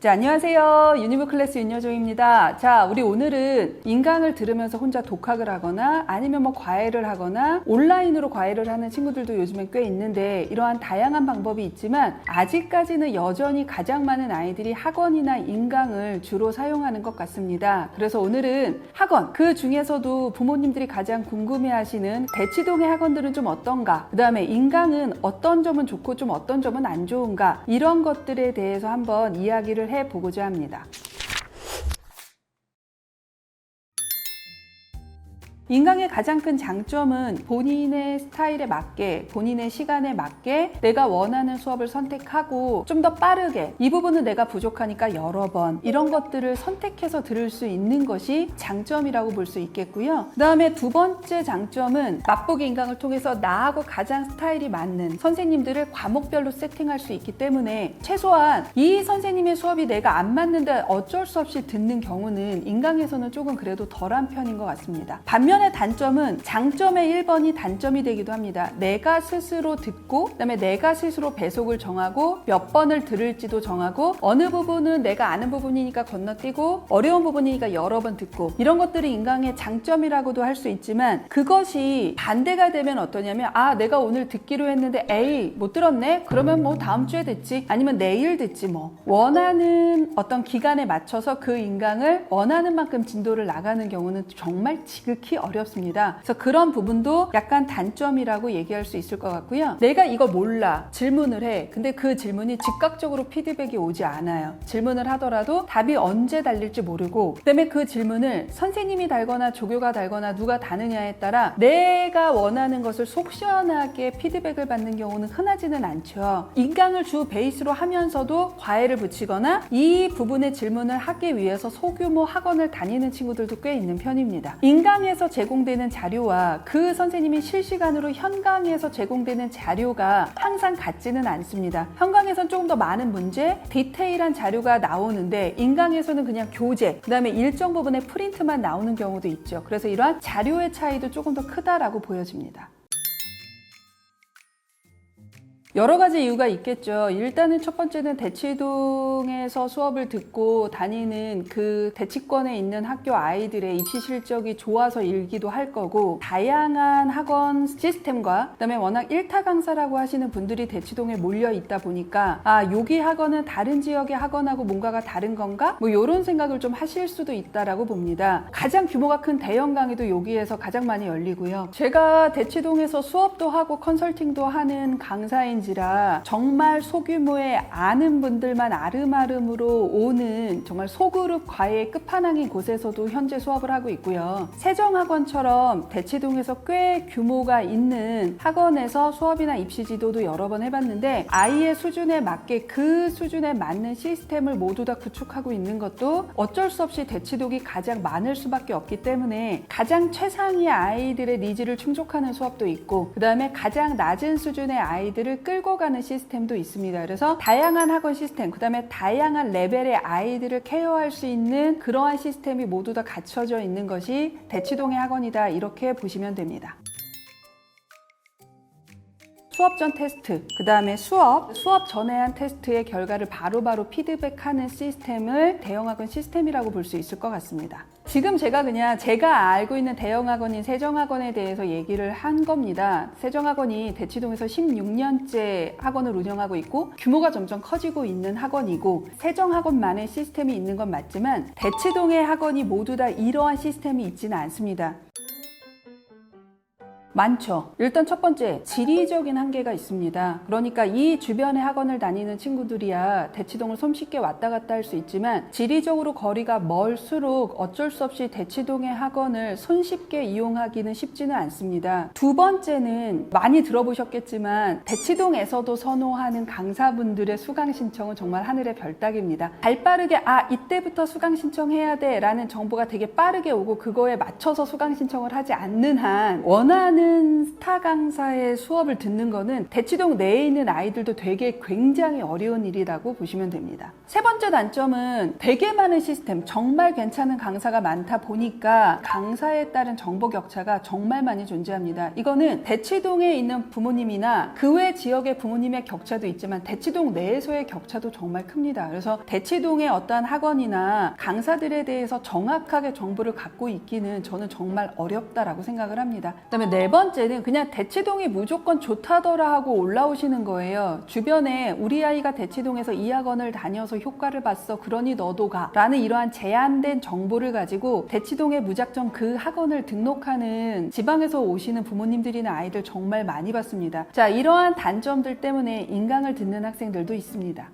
자, 안녕하세요. 유니브 클래스 윤여정입니다. 자, 우리 오늘은 인강을 들으면서 혼자 독학을 하거나 아니면 과외를 하거나 온라인으로 과외를 하는 친구들도 요즘엔 꽤 있는데 이러한 다양한 방법이 있지만 아직까지는 여전히 가장 많은 아이들이 학원이나 인강을 주로 사용하는 것 같습니다. 그래서 오늘은 학원, 그 중에서도 부모님들이 가장 궁금해하시는 대치동의 학원들은 좀 어떤가, 그 다음에 인강은 어떤 점은 좋고 좀 어떤 점은 안 좋은가, 이런 것들에 대해서 한번 이야기를 해보고자 합니다. 인강의 가장 큰 장점은 본인의 스타일에 맞게, 본인의 시간에 맞게 내가 원하는 수업을 선택하고 좀 더 빠르게, 이 부분은 내가 부족하니까 여러 번, 이런 것들을 선택해서 들을 수 있는 것이 장점이라고 볼 수 있겠고요. 그 다음에 두 번째 장점은 맛보기 인강을 통해서 나하고 가장 스타일이 맞는 선생님들을 과목별로 세팅할 수 있기 때문에 최소한 이 선생님의 수업이 내가 안 맞는데 어쩔 수 없이 듣는 경우는 인강에서는 조금 그래도 덜한 편인 것 같습니다. 반면에 단점은 장점의 1번이 단점이 되기도 합니다. 내가 스스로 듣고, 그다음에 내가 스스로 배속을 정하고 몇 번을 들을지도 정하고, 어느 부분은 내가 아는 부분이니까 건너뛰고 어려운 부분이니까 여러 번 듣고, 이런 것들이 인강의 장점이라고도 할 수 있지만, 그것이 반대가 되면 어떠냐면, 아, 내가 오늘 듣기로 했는데 에이 못 들었네? 그러면 다음 주에 듣지, 아니면 내일 듣지. 원하는 어떤 기간에 맞춰서 그 인강을 원하는 만큼 진도를 나가는 경우는 정말 지극히 어렵습니다. 그래서 그런 부분도 약간 단점이라고 얘기할 수 있을 것 같고요. 내가 이거 몰라, 질문을 해. 근데 그 질문이 즉각적으로 피드백이 오지 않아요. 질문을 하더라도 답이 언제 달릴지 모르고, 그다음에 그 질문을 선생님이 달거나 조교가 달거나 누가 다느냐에 따라 내가 원하는 것을 속 시원하게 피드백을 받는 경우는 흔하지는 않죠. 인강을 주 베이스로 하면서도 과외를 붙이거나 이 부분의 질문을 하기 위해서 소규모 학원을 다니는 친구들도 꽤 있는 편입니다. 인강에서 제공되는 자료와 그 선생님이 실시간으로 현강에서 제공되는 자료가 항상 같지는 않습니다. 현강에서는 조금 더 많은 문제, 디테일한 자료가 나오는데 인강에서는 그냥 교재, 그 다음에 일정 부분의 프린트만 나오는 경우도 있죠. 그래서 이러한 자료의 차이도 조금 더 크다라고 보여집니다. 여러 가지 이유가 있겠죠. 일단은 첫 번째는 대치동에서 수업을 듣고 다니는 그 대치권에 있는 학교 아이들의 입시 실적이 좋아서 일기도 할 거고, 다양한 학원 시스템과 그다음에 워낙 일타 강사라고 하시는 분들이 대치동에 몰려 있다 보니까, 아, 여기 학원은 다른 지역의 학원하고 뭔가가 다른 건가? 이런 생각을 좀 하실 수도 있다라고 봅니다. 가장 규모가 큰 대형 강의도 여기에서 가장 많이 열리고요. 제가 대치동에서 수업도 하고 컨설팅도 하는 강사인지라 정말 소규모의 아는 분들만 아름아름으로 오는 정말 소그룹 과외의 끝판왕인 곳에서도 현재 수업을 하고 있고요. 세정학원처럼 대치동에서 꽤 규모가 있는 학원에서 수업이나 입시 지도도 여러 번 해봤는데, 아이의 수준에 맞게 그 수준에 맞는 시스템을 모두 다 구축하고 있는 것도 어쩔 수 없이 대치동이 가장 많을 수밖에 없기 때문에 가장 최상위 아이들의 니즈를 충족하는 수업도 있고, 그 다음에 가장 낮은 수준의 아이들을 끌고 가는 시스템도 있습니다. 그래서 다양한 학원 시스템, 그 다음에 다양한 레벨의 아이들을 케어할 수 있는 그러한 시스템이 모두 다 갖춰져 있는 것이 대치동의 학원이다, 이렇게 보시면 됩니다. 수업 전 테스트, 그 다음에 수업 전에 한 테스트의 결과를 바로바로 피드백하는 시스템을 대형학원 시스템이라고 볼 수 있을 것 같습니다. 지금 제가 알고 있는 대형학원인 세정학원에 대해서 얘기를 한 겁니다. 세정학원이 대치동에서 16년째 학원을 운영하고 있고 규모가 점점 커지고 있는 학원이고, 세정학원만의 시스템이 있는 건 맞지만 대치동의 학원이 모두 다 이러한 시스템이 있지는 않습니다. 많죠. 일단 첫 번째, 지리적인 한계가 있습니다. 그러니까 이 주변에 학원을 다니는 친구들이야 대치동을 손쉽게 왔다 갔다 할 수 있지만, 지리적으로 거리가 멀수록 어쩔 수 없이 대치동의 학원을 손쉽게 이용하기는 쉽지는 않습니다. 두 번째는 많이 들어보셨겠지만 대치동에서도 선호하는 강사분들의 수강 신청은 정말 하늘의 별따기입니다. 발빠르게 이때부터 수강 신청해야 돼 라는 정보가 되게 빠르게 오고 그거에 맞춰서 수강 신청을 하지 않는 한 원하는 많은 스타 강사의 수업을 듣는 거는 대치동 내에 있는 아이들도 되게 굉장히 어려운 일이라고 보시면 됩니다. 세 번째 단점은 되게 많은 시스템, 정말 괜찮은 강사가 많다 보니까 강사에 따른 정보 격차가 정말 많이 존재합니다. 이거는 대치동에 있는 부모님이나 그 외 지역의 부모님의 격차도 있지만 대치동 내에서의 격차도 정말 큽니다. 그래서 대치동의 어떠한 학원이나 강사들에 대해서 정확하게 정보를 갖고 있기는 저는 정말 어렵다라고 생각을 합니다. 그다음에 네 번째는 그냥 대치동이 무조건 좋다더라 하고 올라오시는 거예요. 주변에 우리 아이가 대치동에서 이 학원을 다녀서 효과를 봤어, 그러니 너도 가 라는 이러한 제한된 정보를 가지고 대치동에 무작정 그 학원을 등록하는 지방에서 오시는 부모님들이나 아이들 정말 많이 봤습니다. 자, 이러한 단점들 때문에 인강을 듣는 학생들도 있습니다.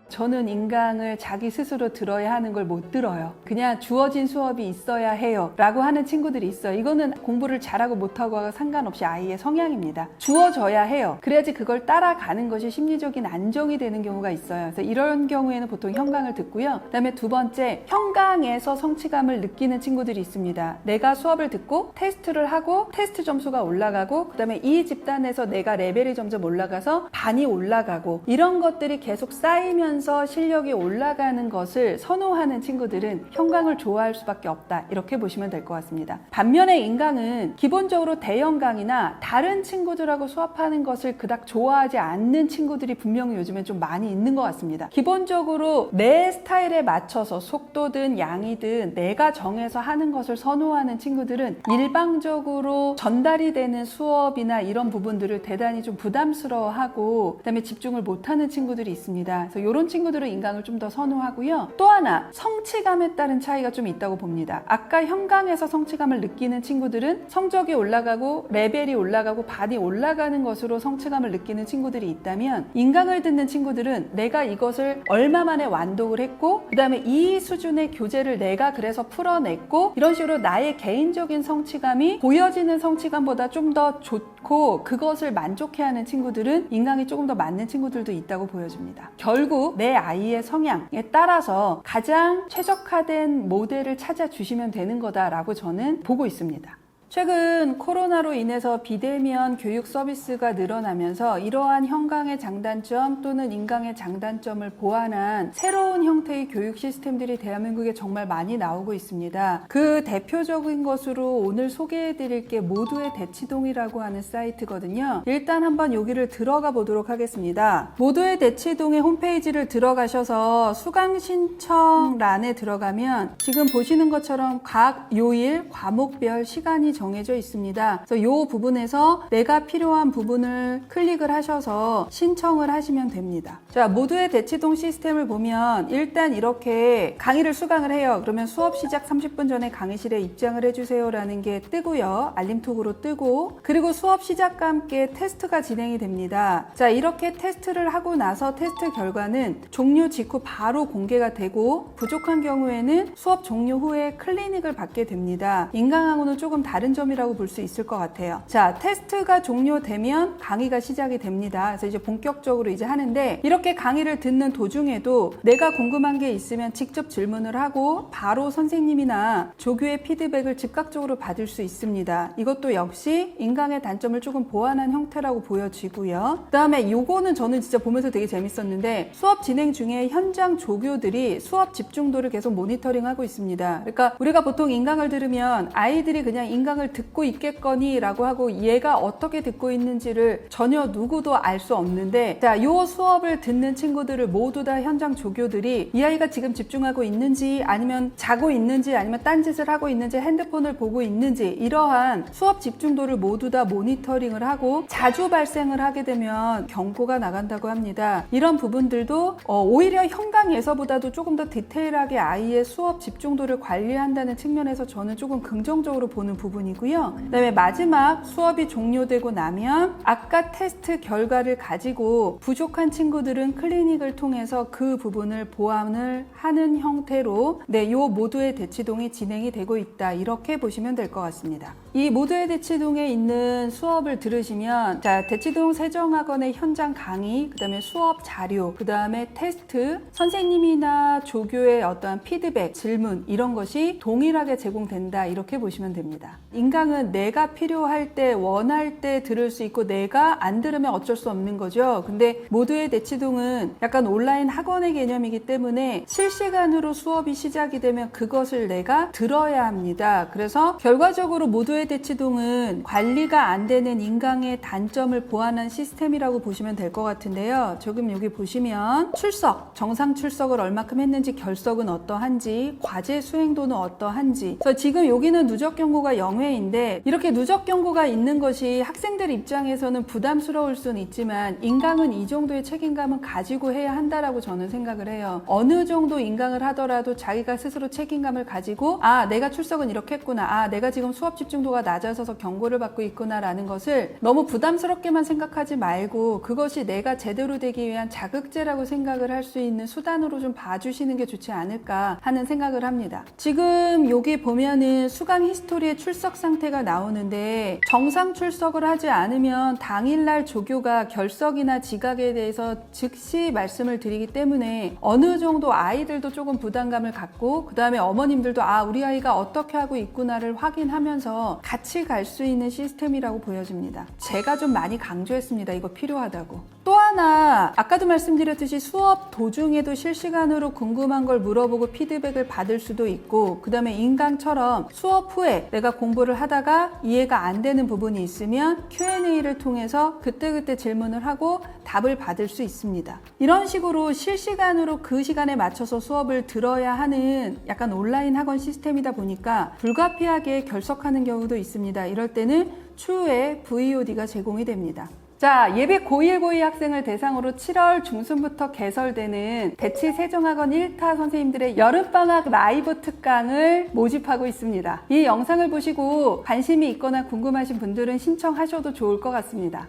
저는 인강을 자기 스스로 들어야 하는 걸 못 들어요. 그냥 주어진 수업이 있어야 해요 라고 하는 친구들이 있어요. 이거는 공부를 잘하고 못하고 상관없이 아이의 성향입니다. 주어져야 해요. 그래야지 그걸 따라가는 것이 심리적인 안정이 되는 경우가 있어요. 그래서 이런 경우에는 보통 현강을 듣고요. 그 다음에 두 번째, 현강에서 성취감을 느끼는 친구들이 있습니다. 내가 수업을 듣고 테스트를 하고 테스트 점수가 올라가고 그 다음에 이 집단에서 내가 레벨이 점점 올라가서 반이 올라가고 이런 것들이 계속 쌓이면서 실력이 올라가는 것을 선호하는 친구들은 현강을 좋아할 수밖에 없다, 이렇게 보시면 될 것 같습니다. 반면에 인강은 기본적으로 대형강이나 다른 친구들하고 수업하는 것을 그닥 좋아하지 않는 친구들이 분명히 요즘엔 좀 많이 있는 것 같습니다. 기본적으로 내 스타일에 맞춰서 속도든 양이든 내가 정해서 하는 것을 선호하는 친구들은 일방적으로 전달이 되는 수업이나 이런 부분들을 대단히 좀 부담스러워하고 그다음에 집중을 못하는 친구들이 있습니다. 그래서 이런 친구들은 인강을 좀 더 선호하고요. 또 하나, 성취감에 따른 차이가 좀 있다고 봅니다. 아까 현강에서 성취감을 느끼는 친구들은 성적이 올라가고 레벨이 올라가고 반이 올라가는 것으로 성취감을 느끼는 친구들이 있다면 인강을 듣는 친구들은 내가 이것을 얼마 만에 완독을 했고 그 다음에 이 수준의 교재를 내가 그래서 풀어냈고 이런 식으로 나의 개인적인 성취감이 보여지는 성취감보다 좀 더 좋고 그것을 만족해하는 친구들은 인강이 조금 더 맞는 친구들도 있다고 보여집니다. 결국 내 아이의 성향에 따라서 가장 최적화된 모델을 찾아주시면 되는 거다라고 저는 보고 있습니다. 최근 코로나로 인해서 비대면 교육 서비스가 늘어나면서 이러한 현강의 장단점 또는 인강의 장단점을 보완한 새로운 형태의 교육 시스템들이 대한민국에 정말 많이 나오고 있습니다. 그 대표적인 것으로 오늘 소개해드릴 게 모두의 대치동이라고 하는 사이트거든요. 일단 한번 여기를 들어가 보도록 하겠습니다. 모두의 대치동의 홈페이지를 들어가셔서 수강 신청란에 들어가면 지금 보시는 것처럼 각 요일 과목별 시간이 정해져 있습니다. 그래서 이 부분에서 내가 필요한 부분을 클릭을 하셔서 신청을 하시면 됩니다. 자, 모두의 대치동 시스템을 보면 일단 이렇게 강의를 수강을 해요. 그러면 수업 시작 30분 전에 강의실에 입장을 해주세요 라는 게 뜨고요. 알림톡으로 뜨고 그리고 수업 시작과 함께 테스트가 진행이 됩니다. 자, 이렇게 테스트를 하고 나서 테스트 결과는 종료 직후 바로 공개가 되고 부족한 경우에는 수업 종료 후에 클리닉을 받게 됩니다. 인강하고는 조금 다른 점이라고 볼 수 있을 것 같아요. 자, 테스트가 종료되면 강의가 시작이 됩니다. 그래서 이제 본격적으로 이제 하는데 이렇게 강의를 듣는 도중에도 내가 궁금한 게 있으면 직접 질문을 하고 바로 선생님이나 조교의 피드백을 즉각적으로 받을 수 있습니다. 이것도 역시 인강의 단점을 조금 보완한 형태라고 보여지고요. 그 다음에 요거는 저는 진짜 보면서 되게 재밌었는데 수업 진행 중에 현장 조교들이 수업 집중도를 계속 모니터링하고 있습니다. 그러니까 우리가 보통 인강을 들으면 아이들이 그냥 인강을 듣고 있겠거니 라고 하고 얘가 어떻게 듣고 있는지를 전혀 누구도 알 수 없는데 자, 요 수업을 듣는 친구들을 모두 다 현장 조교들이 이 아이가 지금 집중하고 있는지 아니면 자고 있는지 아니면 딴짓을 하고 있는지 핸드폰을 보고 있는지 이러한 수업 집중도를 모두 다 모니터링을 하고 자주 발생을 하게 되면 경고가 나간다고 합니다. 이런 부분들도 오히려 현강에서보다도 조금 더 디테일하게 아이의 수업 집중도를 관리한다는 측면에서 저는 조금 긍정적으로 보는 부분이 부분이고요. 그다음에 마지막 수업이 종료되고 나면 아까 테스트 결과를 가지고 부족한 친구들은 클리닉을 통해서 그 부분을 보완을 하는 형태로 요 모두의 대치동이 진행이 되고 있다. 이렇게 보시면 될 것 같습니다. 이 모두의 대치동에 있는 수업을 들으시면 대치동 세정학원의 현장 강의, 그 다음에 수업 자료, 그 다음에 테스트, 선생님이나 조교의 어떠한 피드백, 질문 이런 것이 동일하게 제공된다. 이렇게 보시면 됩니다. 인강은 내가 필요할 때, 원할 때 들을 수 있고 내가 안 들으면 어쩔 수 없는 거죠. 근데 모두의 대치동은 약간 온라인 학원의 개념이기 때문에 실시간으로 수업이 시작이 되면 그것을 내가 들어야 합니다. 그래서 결과적으로 모두의 대치동은 관리가 안 되는 인강의 단점을 보완한 시스템이라고 보시면 될 것 같은데요. 지금 여기 보시면 출석, 정상 출석을 얼마큼 했는지, 결석은 어떠한지, 과제 수행도는 어떠한지. 그래서 지금 여기는 누적 경고가 0회인데 이렇게 누적 경고가 있는 것이 학생들 입장에서는 부담스러울 수는 있지만 인강은 이 정도의 책임감은 가지고 해야 한다라고 저는 생각을 해요. 어느 정도 인강을 하더라도 자기가 스스로 책임감을 가지고 내가 출석은 이렇게 했구나, 내가 지금 수업 집중도가 낮아져서 경고를 받고 있구나 라는 것을 너무 부담스럽게만 생각하지 말고 그것이 내가 제대로 되기 위한 자극제라고 생각을 할 수 있는 수단으로 좀 봐주시는 게 좋지 않을까 하는 생각을 합니다. 지금 여기 보면은 수강 히스토리의 출석 상태가 나오는데 정상 출석을 하지 않으면 당일날 조교가 결석이나 지각에 대해서 즉시 말씀을 드리기 때문에 어느 정도 아이들도 조금 부담감을 갖고 그 다음에 어머님들도 우리 아이가 어떻게 하고 있구나를 확인하면서 같이 갈 수 있는 시스템이라고 보여집니다. 제가 좀 많이 강조했습니다. 이거 필요하다고. 또 하나 아까도 말씀드렸듯이 수업 도중에도 실시간으로 궁금한 걸 물어보고 피드백을 받을 수도 있고 그 다음에 인강처럼 수업 후에 내가 공부를 하다가 이해가 안 되는 부분이 있으면 Q&A를 통해서 그때그때 질문을 하고 답을 받을 수 있습니다. 이런 식으로 실시간으로 그 시간에 맞춰서 수업을 들어야 하는 약간 온라인 학원 시스템이다 보니까 불가피하게 결석하는 경우도 있습니다. 이럴 때는 추후에 VOD가 제공이 됩니다. 예비 고1, 고2 학생을 대상으로 7월 중순부터 개설되는 대치 세정학원 1타 선생님들의 여름방학 라이브 특강을 모집하고 있습니다. 이 영상을 보시고 관심이 있거나 궁금하신 분들은 신청하셔도 좋을 것 같습니다.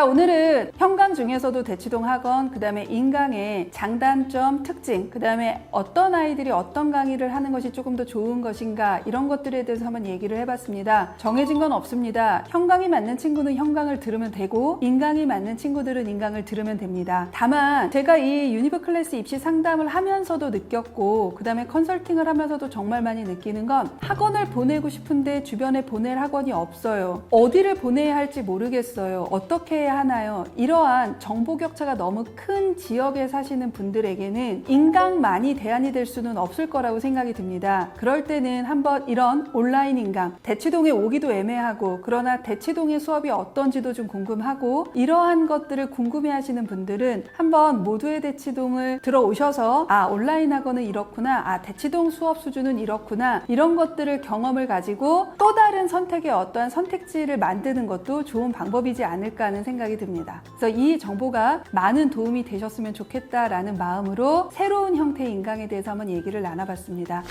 오늘은 현강 중에서도 대치동 학원, 그 다음에 인강의 장단점, 특징, 그 다음에 어떤 아이들이 어떤 강의를 하는 것이 조금 더 좋은 것인가 이런 것들에 대해서 한번 얘기를 해봤습니다. 정해진 건 없습니다. 현강이 맞는 친구는 현강을 들으면 되고 인강이 맞는 친구들은 인강을 들으면 됩니다. 다만 제가 이 유니브 클래스 입시 상담을 하면서도 느꼈고 그 다음에 컨설팅을 하면서도 정말 많이 느끼는 건 학원을 보내고 싶은데 주변에 보낼 학원이 없어요. 어디를 보내야 할지 모르겠어요. 어떻게 해야 하나요? 이러한 정보 격차가 너무 큰 지역에 사시는 분들에게는 인강만이 대안이 될 수는 없을 거라고 생각이 듭니다. 그럴 때는 한번 이런 온라인 인강, 대치동에 오기도 애매하고 그러나 대치동의 수업이 어떤지도 좀 궁금하고 이러한 것들을 궁금해 하시는 분들은 한번 모두의 대치동을 들어오셔서 온라인 학원은 이렇구나, 대치동 수업 수준은 이렇구나, 이런 것들을 경험을 가지고 또 다른 선택의 어떠한 선택지를 만드는 것도 좋은 방법이지 않을까 하는 생각이 듭니다. 그래서 이 정보가 많은 도움이 되셨으면 좋겠다라는 마음으로 새로운 형태의 인강에 대해서 한번 얘기를 나눠봤습니다.